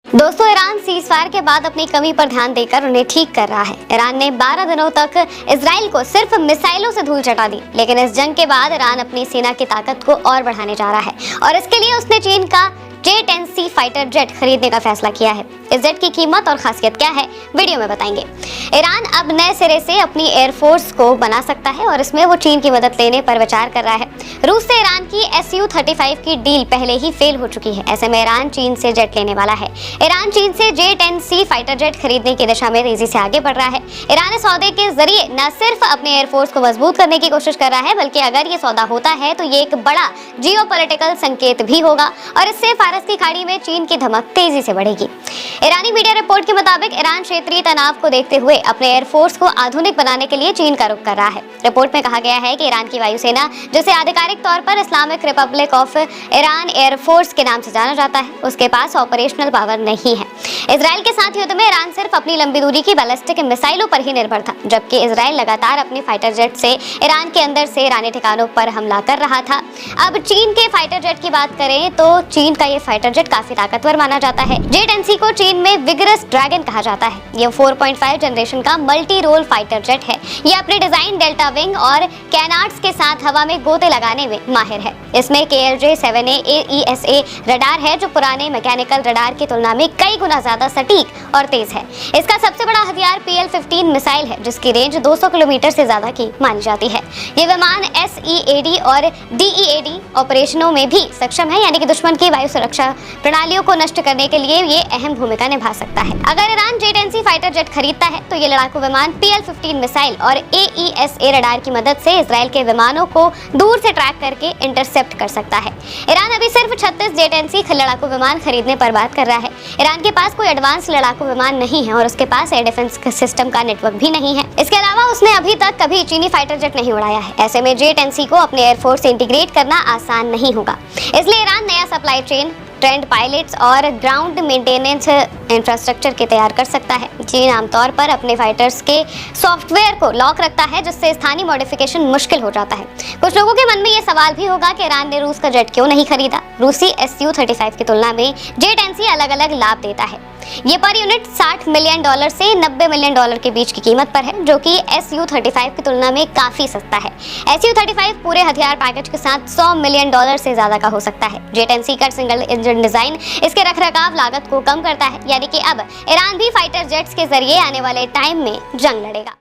दोस्तों, Iran ceasefire के बाद अपनी कमी पर ध्यान देकर उन्हें ठीक कर रहा है। ईरान ने 12 दिनों तक इजराइल को सिर्फ मिसाइलों से धूल चटा दी, लेकिन इस जंग के बाद ईरान अपनी सेना की ताकत को और बढ़ाने जा रहा है और इसके लिए उसने चीन का J-10C फाइटर जेट खरीदने का फैसला किया है। इस जेट की कीमत और खासियत क्या है, वीडियो में बताएंगे। ईरान अब नए सिरे से अपनी एयरफोर्स को बना सकता है और इसमें वो चीन की मदद लेने पर विचार कर रहा है। रूस से ईरान की Su-35 की डील पहले ही फेल हो चुकी है। ऐसे में ईरान चीन से जेट लेने वाला है। ईरान चीन से J-10C फाइटर जेट खरीदने की दिशा में तेजी से आगे बढ़ रहा है। ईरान इस सौदे के जरिए न सिर्फ अपने एयरफोर्स को मजबूत करने की कोशिश कर रहा है, बल्कि अगर ये सौदा होता है तो ये एक बड़ा जियोपॉलिटिकल संकेत भी होगा और इससे फारस की खाड़ी में चीन की धमक तेजी से बढ़ेगी। ईरानी मीडिया रिपोर्ट के मुताबिक ईरान क्षेत्रीय तनाव को देखते हुए अपने एयरफोर्स को आधुनिक बनाने के लिए चीन का रुख कर रहा है। रिपोर्ट में कहा गया है कि ईरान की वायुसेना, जिसे आधिकारिक तौर पर Islamic Republic of Iran air force के नाम से जाना जाता है, उसके पास ऑपरेशनल पावर नहीं है। इजराइल के साथ युद्ध में ईरान सिर्फ अपनी लंबी दूरी की बैलिस्टिक मिसाइलों पर ही निर्भर था, जबकि इजराइल लगातार अपनी फाइटर जेट से ईरान के अंदर से ईरानी ठिकानों पर हमला कर रहा था। अब चीन के फाइटर जेट की बात करें तो चीन का ये फाइटर जेट काफी ताकतवर माना जाता है। J-10C को चीन में विगरस ड्रैगन कहा जाता है। ये 4.5 जनरेशन का मल्टी रोल फाइटर जेट है। ये अपने डिजाइन, डेल्टा विंग और कैनार्ड्स के साथ हवा में गोते लगाने में माहिर है। इसमें KLJ-7A AESA रडार है, जो पुराने मैकेनिकल रडार की तुलना में कई गुना ज्यादा सटीक और तेज है। इसका सबसे बड़ा हथियार PL-15 मिसाइल है, जिसकी रेंज 200 किलोमीटर से ज्यादा की मानी जाती है। ये विमान SEAD और DEAD ऑपरेशनों में भी सक्षम है, यानी कि दुश्मन की वायु सुरक्षा प्रणालियों को नष्ट करने के लिए ये अहम भूमिका निभा सकता है। अगर ईरान J-10C फाइटर जेट खरीदता है तो ये लड़ाकू विमान PL-15 मिसाइल और AESA रडार की मदद से इजराइल के विमानों को दूर से ट्रैक करके इंटरसेप्ट कर सकता है। ईरान अभी सिर्फ 36 J-10C लड़ाकू विमान खरीदने पर बात कर रहा है। ईरान के पास कोई एडवांस लड़ाकू विमान नहीं है और उसके पास एयर डिफेंस सिस्टम का नेटवर्क भी नहीं है। इसके अलावा उसने अभी तक कभी चीनी फाइटर जेट नहीं उड़ाया है। ऐसे में J-10C को अपने एयरफोर्स से इंटीग्रेट करना आसान नहीं होगा। इसलिए ईरान नया सप्लाई चेन, ट्रेंड पायलट्स और ग्राउंड मेंटेनेंस इंफ्रास्ट्रक्चर के तैयार कर सकता है। चीन आमतौर पर अपने फाइटर्स के सॉफ्टवेयर को लॉक रखता है, जिससे स्थानीय मॉडिफिकेशन मुश्किल हो जाता है। कुछ लोगों के मन में ये सवाल भी होगा कि ईरान ने रूस का जेट क्यों नहीं खरीदा। रूसी Su-35 की तुलना में J-10C अलग अलग लाभ देता है। ये पर यूनिट $60 मिलियन से $90 मिलियन के बीच की कीमत पर है, जो कि Su-35 की तुलना में काफी सस्ता है। Su-35 पूरे हथियार पैकेज के साथ $100 मिलियन से ज्यादा का हो सकता है। J-10C का सिंगल इंजन डिजाइन इसके रखरखाव लागत को कम करता है, यानी कि अब ईरान भी फाइटर जेट्स के जरिए आने वाले टाइम में जंग लड़ेगा।